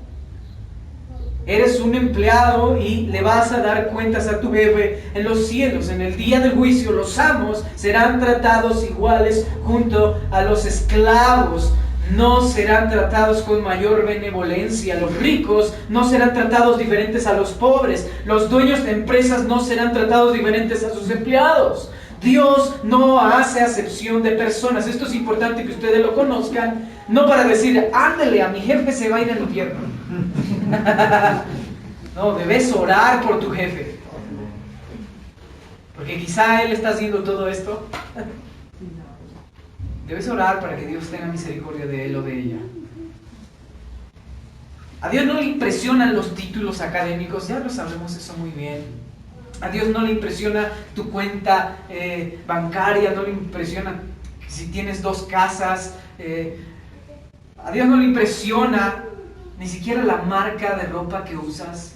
Eres un empleado y le vas a dar cuentas a tu jefe en los cielos. En el día del juicio los amos serán tratados iguales junto a los esclavos. No serán tratados con mayor benevolencia. Los ricos no serán tratados diferentes a los pobres. Los dueños de empresas no serán tratados diferentes a sus empleados. Dios no hace acepción de personas. Esto es importante que ustedes lo conozcan. No para decir, ándale, a mi jefe se va a ir al infierno. No, debes orar por tu jefe. Porque quizá él está haciendo todo esto. Debes orar para que Dios tenga misericordia de él o de ella. A Dios no le impresionan los títulos académicos, ya lo sabemos eso muy bien. A Dios no le impresiona tu cuenta bancaria, no le impresiona si tienes 2 casas. A Dios no le impresiona ni siquiera la marca de ropa que usas.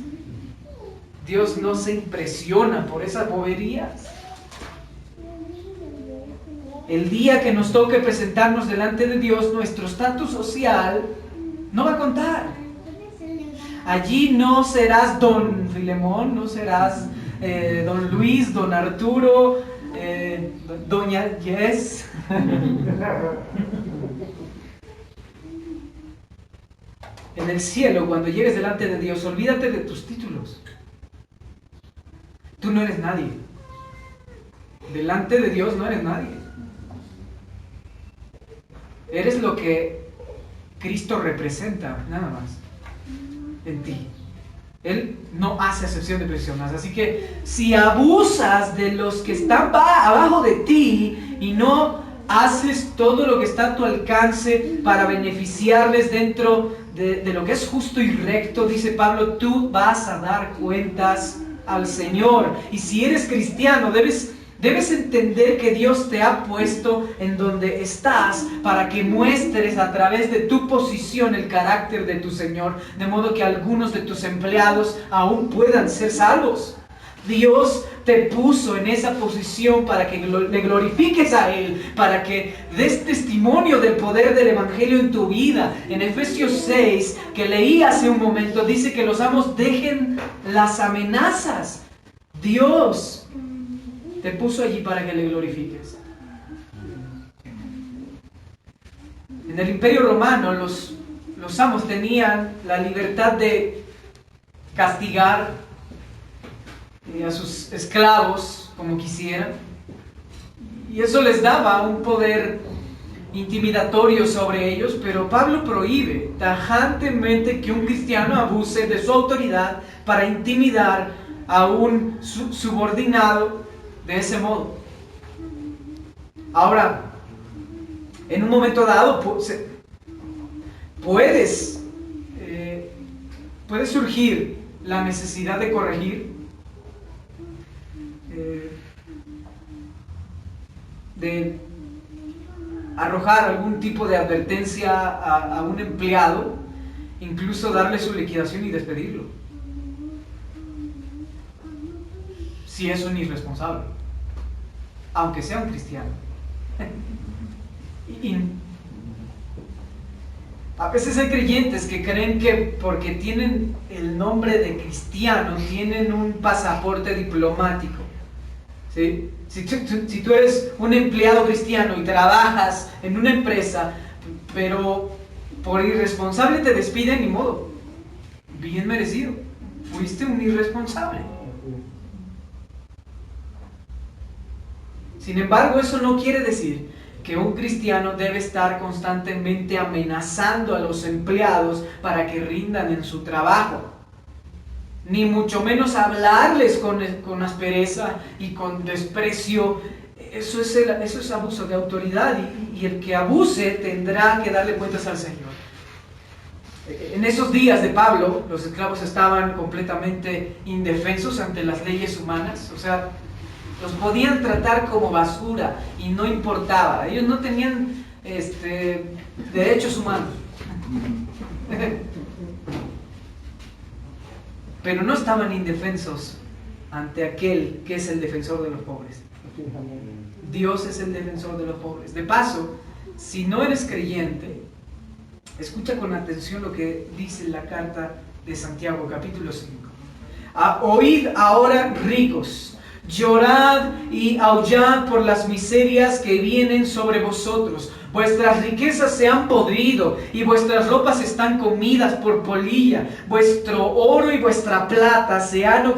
Dios no se impresiona por esas boberías. El día que nos toque presentarnos delante de Dios, nuestro estatus social no va a contar. Allí no serás don Filemón, no serás don Luis, don Arturo, doña Yes. En el cielo, cuando llegues delante de Dios, olvídate de tus títulos. Tú no eres nadie. Delante de Dios no eres nadie. Eres lo que Cristo representa, nada más, en ti. Él no hace acepción de personas. Así que si abusas de los que están abajo de ti y no haces todo lo que está a tu alcance para beneficiarles dentro de lo que es justo y recto, dice Pablo, tú vas a dar cuentas al Señor. Y si eres cristiano, debes entender que Dios te ha puesto en donde estás para que muestres a través de tu posición el carácter de tu Señor, de modo que algunos de tus empleados aún puedan ser salvos. Dios te puso en esa posición para que le glorifiques a Él, para que des testimonio del poder del Evangelio en tu vida. En Efesios 6, que leí hace un momento, dice que los amos dejen las amenazas. Dios te puso allí para que le glorifiques. En el Imperio Romano los amos tenían la libertad de castigar a sus esclavos como quisieran. y eso les daba un poder intimidatorio sobre ellos, pero Pablo prohíbe tajantemente que un cristiano abuse de su autoridad para intimidar a un subordinado de ese modo. Ahora, en un momento dado puede surgir la necesidad de corregir, de arrojar algún tipo de advertencia a un empleado, incluso darle su liquidación y despedirlo, si es un irresponsable, aunque sea un cristiano. Y a veces hay creyentes que creen que porque tienen el nombre de cristiano tienen un pasaporte diplomático, ¿sí? Si tú eres un empleado cristiano y trabajas en una empresa, pero por irresponsable te despiden, ni modo, bien merecido, fuiste un irresponsable. Sin embargo, eso no quiere decir que un cristiano debe estar constantemente amenazando a los empleados para que rindan en su trabajo, ni mucho menos hablarles con aspereza y con desprecio. Eso es abuso de autoridad, y el que abuse tendrá que darle cuentas al Señor. En esos días de Pablo, los esclavos estaban completamente indefensos ante las leyes humanas, o sea, los podían tratar como basura y no importaba. Ellos no tenían derechos humanos. Pero no estaban indefensos ante aquel que es el defensor de los pobres. Dios es el defensor de los pobres. De paso, si no eres creyente, escucha con atención lo que dice la carta de Santiago, capítulo 5. Oíd ahora, ricos, llorad y aullad por las miserias que vienen sobre vosotros. Vuestras riquezas se han podrido y vuestras ropas están comidas por polilla. Vuestro oro y vuestra plata se han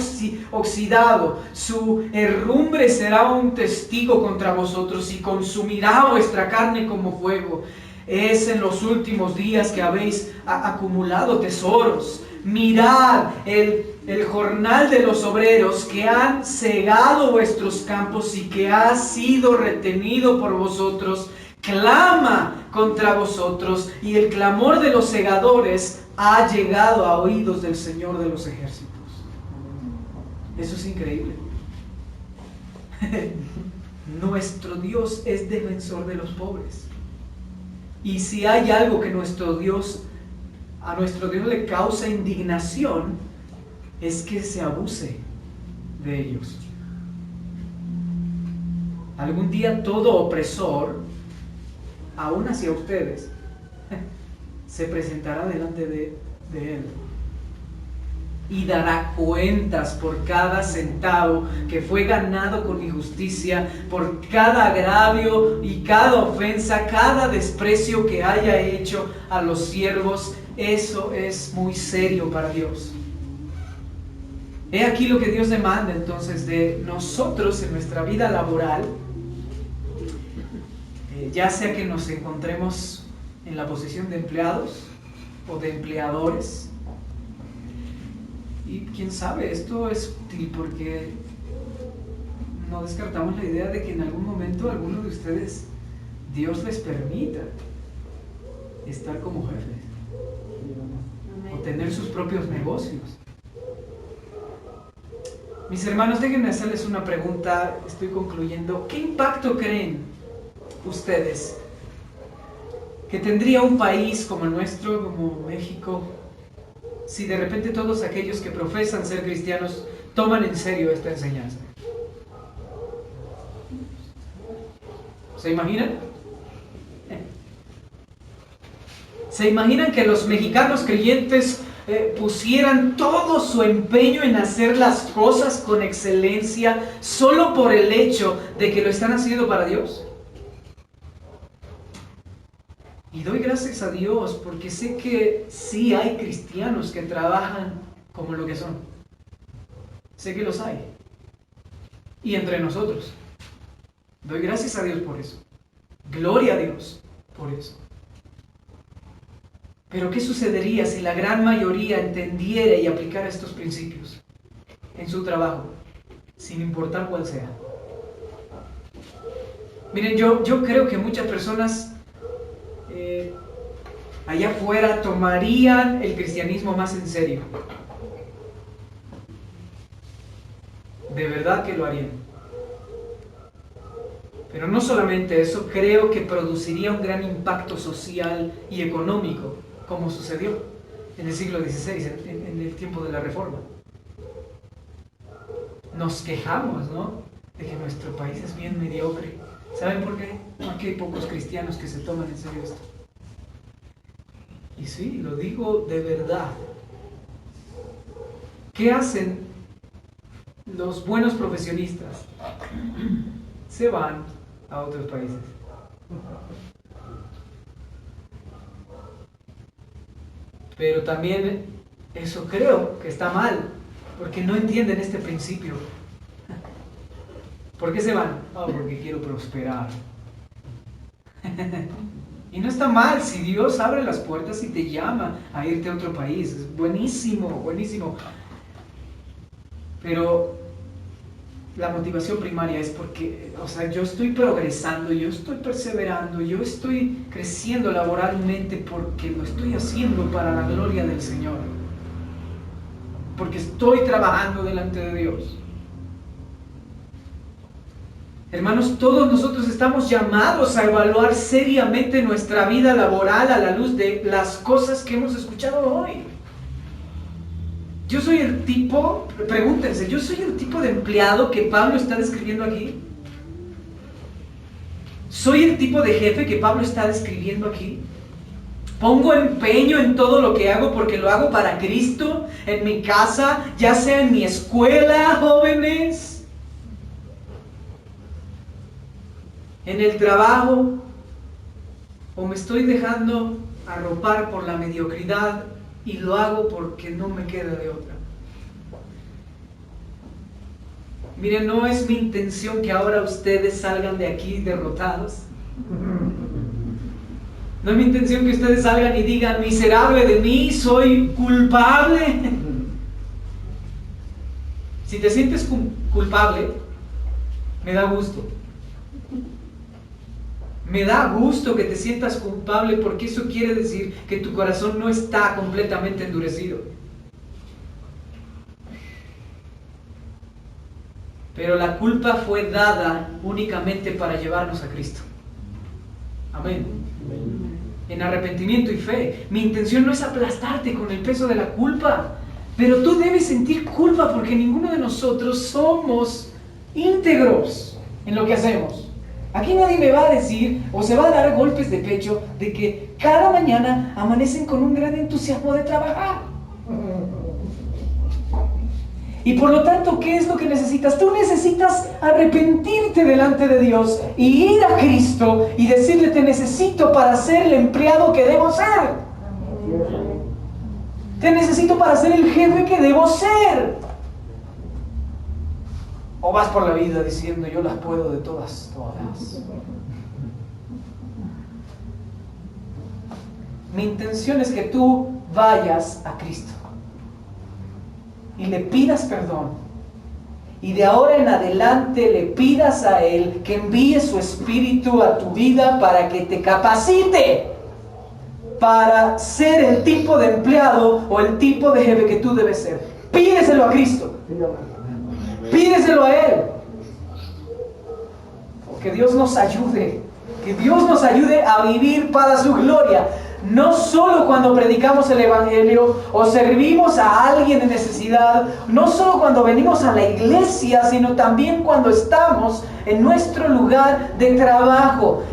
oxidado. Su herrumbre será un testigo contra vosotros y consumirá vuestra carne como fuego. Es en los últimos días que habéis acumulado tesoros. Mirad el jornal de los obreros que han cegado vuestros campos y que ha sido retenido por vosotros, clama contra vosotros, y el clamor de los segadores ha llegado a oídos del Señor de los ejércitos. Eso es increíble. Nuestro Dios es defensor de los pobres. Y si hay algo que a nuestro Dios le causa indignación, es que se abuse de ellos. Algún día todo opresor, aún hacia ustedes, se presentará delante de Él y dará cuentas por cada centavo que fue ganado con injusticia, por cada agravio y cada ofensa, cada desprecio que haya hecho a los siervos. Eso es muy serio para Dios. He aquí lo que Dios demanda entonces de nosotros en nuestra vida laboral, ya sea que nos encontremos en la posición de empleados o de empleadores. Y quién sabe, esto es útil porque no descartamos la idea de que en algún momento alguno de ustedes, Dios les permita estar como jefes o tener sus propios negocios. Mis hermanos, déjenme hacerles una pregunta, estoy concluyendo. ¿Qué impacto creen ustedes que tendría un país como el nuestro, como México, si de repente todos aquellos que profesan ser cristianos toman en serio esta enseñanza? ¿Se imaginan? ¿Se imaginan que los mexicanos creyentes pusieran todo su empeño en hacer las cosas con excelencia solo por el hecho de que lo están haciendo para Dios? Y doy gracias a Dios porque sé que sí hay cristianos que trabajan como lo que son. Sé que los hay. Y entre nosotros. Doy gracias a Dios por eso. Gloria a Dios por eso. Pero ¿qué sucedería si la gran mayoría entendiera y aplicara estos principios en su trabajo, sin importar cuál sea? Miren, yo creo que muchas personas allá afuera tomarían el cristianismo más en serio. De verdad que lo harían. Pero no solamente eso, creo que produciría un gran impacto social y económico, como sucedió en el siglo XVI, en el tiempo de la Reforma. Nos quejamos, ¿no?, de que nuestro país es bien mediocre. ¿Saben por qué? Porque hay pocos cristianos que se toman en serio esto. Y sí, lo digo de verdad. ¿Qué hacen los buenos profesionistas? Se van a otros países. Pero también eso creo que está mal, porque no entienden este principio. ¿Por qué se van? Oh, porque quiero prosperar. Y no está mal si Dios abre las puertas y te llama a irte a otro país. Es buenísimo, buenísimo. Pero la motivación primaria es porque, yo estoy progresando, yo estoy perseverando, yo estoy creciendo laboralmente porque lo estoy haciendo para la gloria del Señor. Porque estoy trabajando delante de Dios. Hermanos, todos nosotros estamos llamados a evaluar seriamente nuestra vida laboral a la luz de las cosas que hemos escuchado hoy. Yo soy el tipo, pregúntense, ¿yo soy el tipo de empleado que Pablo está describiendo aquí? ¿Soy el tipo de jefe que Pablo está describiendo aquí? ¿Pongo empeño en todo lo que hago porque lo hago para Cristo? ¿En mi casa? ¿Ya sea en mi escuela, jóvenes? ¿En el trabajo? ¿O me estoy dejando arropar por la mediocridad y lo hago porque no me queda de otra? Miren, no es mi intención que ahora ustedes salgan de aquí derrotados. No es mi intención que ustedes salgan y digan, miserable de mí, soy culpable. Si te sientes culpable, me da gusto. Me da gusto que te sientas culpable porque eso quiere decir que tu corazón no está completamente endurecido. Pero la culpa fue dada únicamente para llevarnos a Cristo. Amén. En arrepentimiento y fe. Mi intención no es aplastarte con el peso de la culpa, pero tú debes sentir culpa porque ninguno de nosotros somos íntegros en lo que hacemos. Aquí nadie me va a decir o se va a dar golpes de pecho de que cada mañana amanecen con un gran entusiasmo de trabajar. Y por lo tanto, ¿qué es lo que necesitas? Tú necesitas arrepentirte delante de Dios y ir a Cristo y decirle, te necesito para ser el empleado que debo ser. Te necesito para ser el jefe que debo ser. O vas por la vida diciendo, yo las puedo de todas. Mi intención es que tú vayas a Cristo y le pidas perdón. Y de ahora en adelante le pidas a Él que envíe su Espíritu a tu vida para que te capacite para ser el tipo de empleado o el tipo de jefe que tú debes ser. Pídeselo a Cristo. Pídeselo a Él. Que Dios nos ayude. Que Dios nos ayude a vivir para su gloria. No solo cuando predicamos el Evangelio o servimos a alguien en necesidad, no solo cuando venimos a la iglesia, sino también cuando estamos en nuestro lugar de trabajo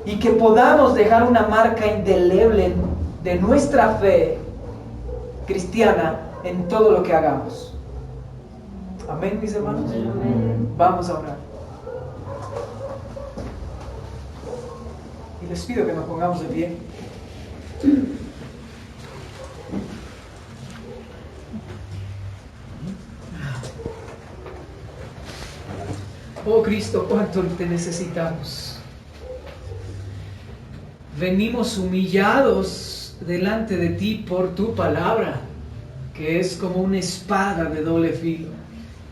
y que podamos dejar una marca indeleble de nuestra fe cristiana en todo lo que hagamos. Amén, mis hermanos. Amén. Vamos a orar. Y les pido que nos pongamos de pie. Oh, Cristo, cuánto te necesitamos. Venimos humillados delante de ti por tu palabra, que es como una espada de doble filo,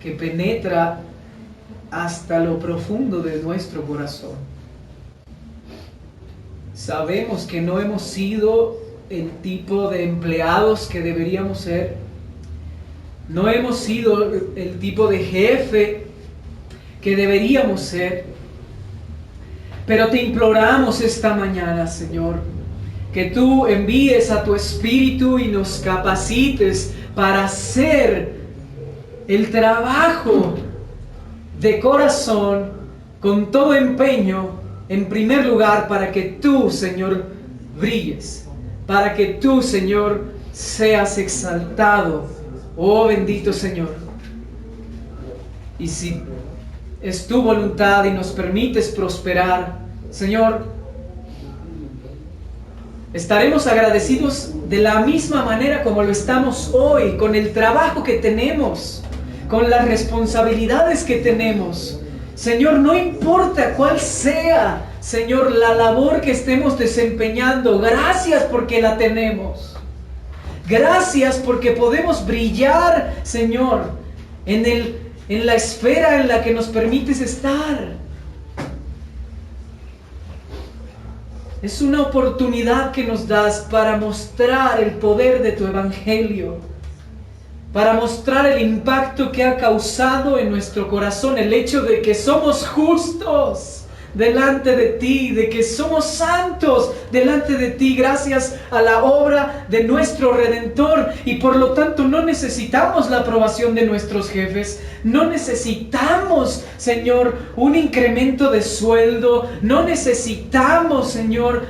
que penetra hasta lo profundo de nuestro corazón. Sabemos que no hemos sido el tipo de empleados que deberíamos ser. No hemos sido el tipo de jefe que deberíamos ser. Pero te imploramos esta mañana, Señor, que tú envíes a tu Espíritu y nos capacites para hacer el trabajo de corazón con todo empeño, en primer lugar, para que tú, Señor, brilles, para que tú, Señor, seas exaltado. Oh bendito Señor. Y si es tu voluntad y nos permites prosperar, Señor, estaremos agradecidos de la misma manera como lo estamos hoy, con el trabajo que tenemos, con las responsabilidades que tenemos. Señor, no importa cuál sea, Señor, la labor que estemos desempeñando, gracias porque la tenemos. Gracias porque podemos brillar, Señor, en la esfera en la que nos permites estar. Es una oportunidad que nos das para mostrar el poder de tu Evangelio, para mostrar el impacto que ha causado en nuestro corazón el hecho de que somos justos delante de ti, de que somos santos delante de ti gracias a la obra de nuestro Redentor, y por lo tanto no necesitamos la aprobación de nuestros jefes, no necesitamos, Señor, un incremento de sueldo, no necesitamos, Señor,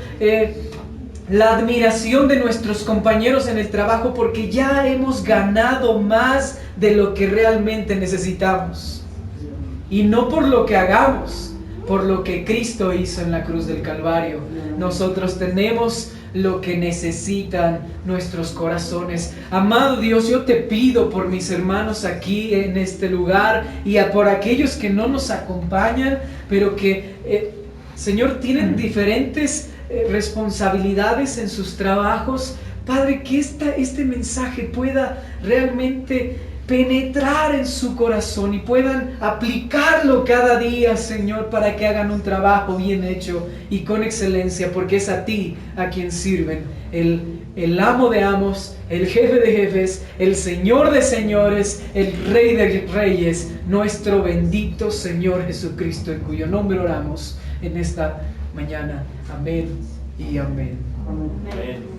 la admiración de nuestros compañeros en el trabajo, porque ya hemos ganado más de lo que realmente necesitamos, y no por lo que hagamos, por lo que Cristo hizo en la cruz del Calvario. Nosotros tenemos lo que necesitan nuestros corazones. Amado Dios, yo te pido por mis hermanos aquí en este lugar y por aquellos que no nos acompañan, pero que, Señor, tienen diferentes responsabilidades en sus trabajos. Padre, que este mensaje pueda realmente penetrar en su corazón y puedan aplicarlo cada día, Señor, para que hagan un trabajo bien hecho y con excelencia, porque es a ti a quien sirven, el amo de amos, el jefe de jefes, el Señor de señores, el Rey de reyes, nuestro bendito Señor Jesucristo, en cuyo nombre oramos en esta mañana. Amén y amén. Amén.